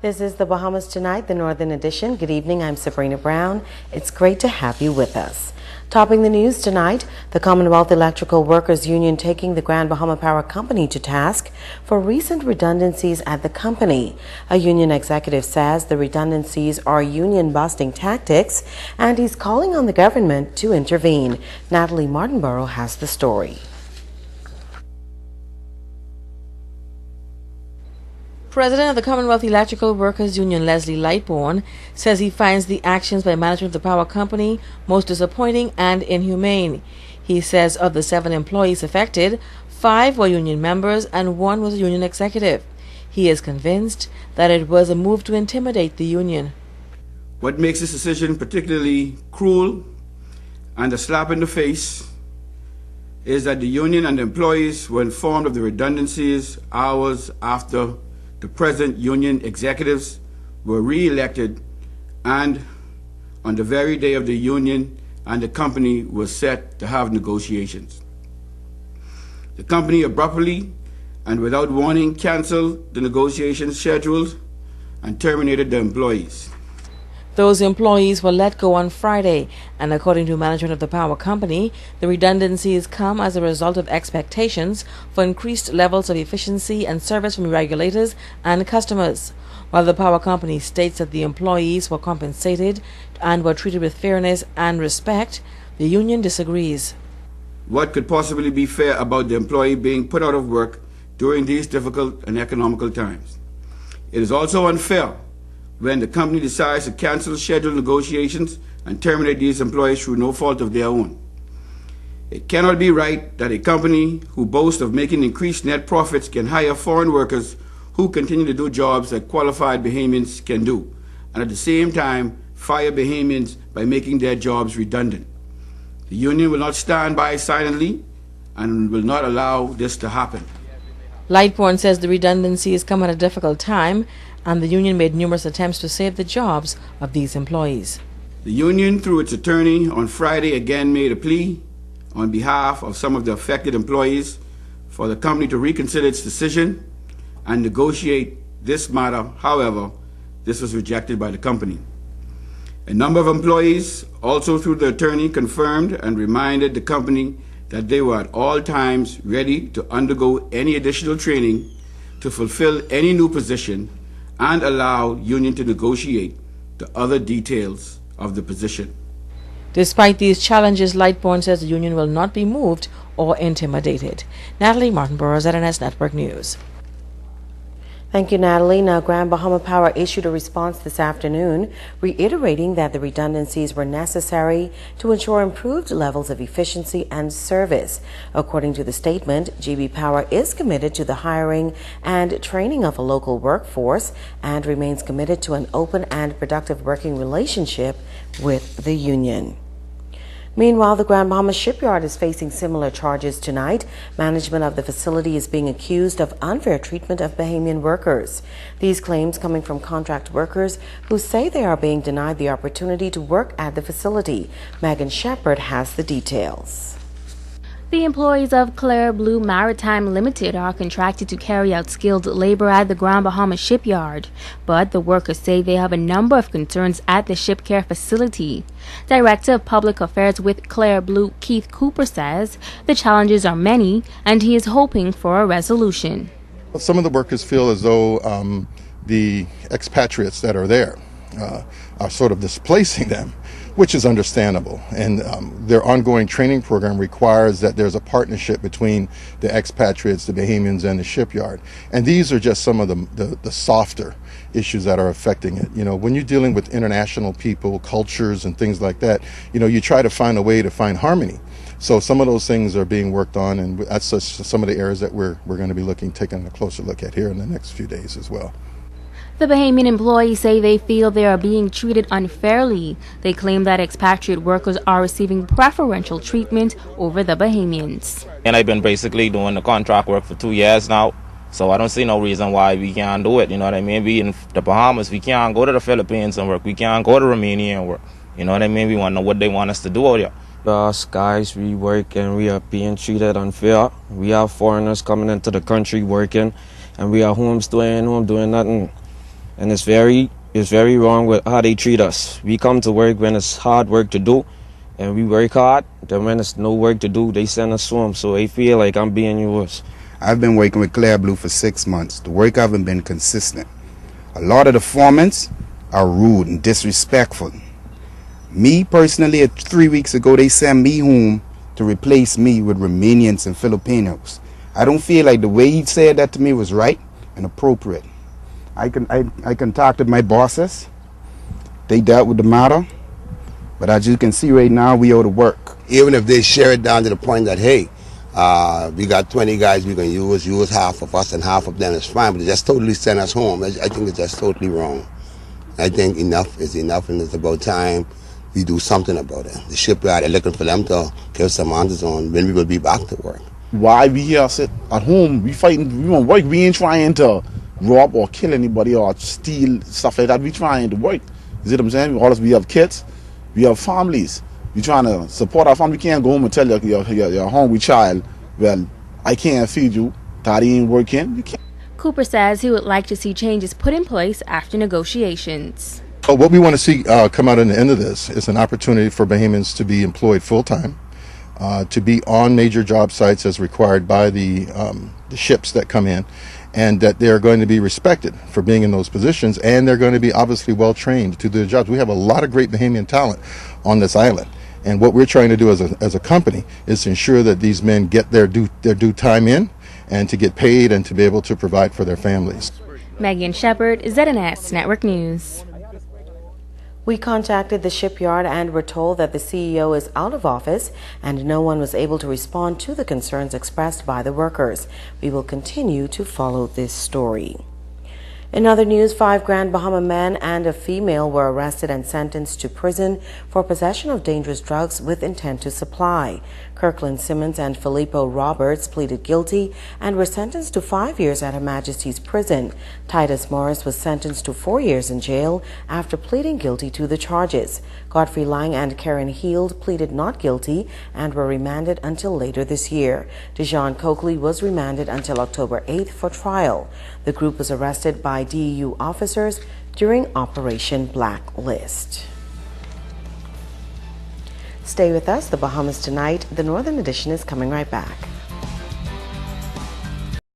This is the Bahamas Tonight, the Northern Edition. Good evening, I'm Sabrina Brown. It's great to have you with us. Topping the news tonight, the Commonwealth Electrical Workers Union taking the Grand Bahama Power Company to task for recent redundancies at the company. A union executive says the redundancies are union-busting tactics, and he's calling on the government to intervene. Natalie Martinborough has the story. President of the Commonwealth Electrical Workers Union, Leslie Lightbourne, says he finds the actions by management of the power company most disappointing and inhumane. He says of the 7 employees affected, 5 were union members and 1 was a union executive. He is convinced that it was a move to intimidate the union. What makes this decision particularly cruel and a slap in the face is that the union and the employees were informed of the redundancies hours after the present union executives were re-elected and on the very day of the union and the company was set to have negotiations. The company abruptly and without warning canceled the negotiations scheduled and terminated the employees. Those employees were let go on Friday, and according to management of the power company, the redundancies come as a result of expectations for increased levels of efficiency and service from regulators and customers. While the power company states that the employees were compensated and were treated with fairness and respect, the union disagrees. What could possibly be fair about the employee being put out of work during these difficult and economical times? It is also unfair when the company decides to cancel scheduled negotiations and terminate these employees through no fault of their own. It cannot be right that a company who boasts of making increased net profits can hire foreign workers who continue to do jobs that qualified Bahamians can do, and at the same time fire Bahamians by making their jobs redundant. The union will not stand by silently and will not allow this to happen. Lightbourne says the redundancies come at a difficult time, and the union made numerous attempts to save the jobs of these employees. The union, through its attorney, on Friday again made a plea on behalf of some of the affected employees for the company to reconsider its decision and negotiate this matter. However, this was rejected by the company. A number of employees, also through the attorney, confirmed and reminded the company that they were at all times ready to undergo any additional training to fulfill any new position and allow union to negotiate the other details of the position. Despite these challenges, Lightbourne says the union will not be moved or intimidated. Natalie Martinborough, ZNS Network News. Thank you, Natalie. Now, Grand Bahama Power issued a response this afternoon reiterating that the redundancies were necessary to ensure improved levels of efficiency and service. According to the statement, GB Power is committed to the hiring and training of a local workforce and remains committed to an open and productive working relationship with the union. Meanwhile, the Grand Bahama Shipyard is facing similar charges tonight. Management of the facility is being accused of unfair treatment of Bahamian workers. These claims coming from contract workers who say they are being denied the opportunity to work at the facility. Megan Shepard has the details. The employees of Claire Blue Maritime Limited are contracted to carry out skilled labor at the Grand Bahama Shipyard, but the workers say they have a number of concerns at the ship care facility. Director of Public Affairs with Claire Blue, Keith Cooper, says the challenges are many and he is hoping for a resolution. Some of the workers feel as though the expatriates that are there are sort of displacing them, which is understandable. And their ongoing training program requires that there's a partnership between the expatriates, the Bahamians, and the shipyard. And these are just some of the softer issues that are affecting it. You know, when you're dealing with international people, cultures, and things like that, you know, you try to find a way to find harmony. So some of those things are being worked on, and that's just some of the areas that we're going to be taking a closer look at here in the next few days as well. The Bahamian employees say they feel they are being treated unfairly. They claim that expatriate workers are receiving preferential treatment over the Bahamians. And I've been basically doing the contract work for 2 years now, so I don't see no reason why we can't do it. You know what I mean? We in the Bahamas, we can't go to the Philippines and work. We can't go to Romania and work. You know what I mean? We want to know what they want us to do out here. Us guys, we work and we are being treated unfair. We have foreigners coming into the country working, and we are home doing nothing. and it's very wrong with how they treat us. We come to work when it's hard work to do, and we work hard. Then when it's no work to do, they send us home. So they feel like I'm being used. I've been working with Claire Blue for 6 months. The work haven't been consistent. A lot of the foremen are rude and disrespectful. Me personally, 3 weeks ago, they sent me home to replace me with Romanians and Filipinos. I don't feel like the way he said that to me was right and appropriate. I contacted my bosses. They dealt with the matter. But as you can see right now, we out of work. Even if they share it down to the point that, hey, we got 20 guys we can use half of us and half of them is fine, but they just totally send us home. I think it's just totally wrong. I think enough is enough, and it's about time we do something about it. The shipyard are looking for them to give some answers on when we will be back to work. Why we here sit at home, we fighting, we want work, we ain't trying to rob or kill anybody or steal stuff like that. We trying to work. You see what I'm saying? All of us, we have kids, we have families. We trying to support our family. We can't go home and tell your hungry child, well, I can't feed you, daddy ain't working. You can't. Cooper says he would like to see changes put in place after negotiations. What we want to see come out in the end of this is an opportunity for Bahamians to be employed full-time, to be on major job sites as required by the ships that come in, and that they're going to be respected for being in those positions, and they're going to be obviously well trained to do their jobs. We have a lot of great Bahamian talent on this island, and what we're trying to do as a company is to ensure that these men get their due time in, and to get paid and to be able to provide for their families. Megan Shepard, ZNS Network News. We contacted the shipyard and were told that the CEO is out of office and no one was able to respond to the concerns expressed by the workers. We will continue to follow this story. In other news, 5 Grand Bahama men and a female were arrested and sentenced to prison for possession of dangerous drugs with intent to supply. Kirkland Simmons and Filippo Roberts pleaded guilty and were sentenced to 5 years at Her Majesty's Prison. Titus Morris was sentenced to 4 years in jail after pleading guilty to the charges. Godfrey Lang and Karen Heald pleaded not guilty and were remanded until later this year. Dejan Coakley was remanded until October 8th for trial. The group was arrested by DEU officers during Operation Blacklist. Stay with us. The Bahamas Tonight, the Northern Edition, is coming right back.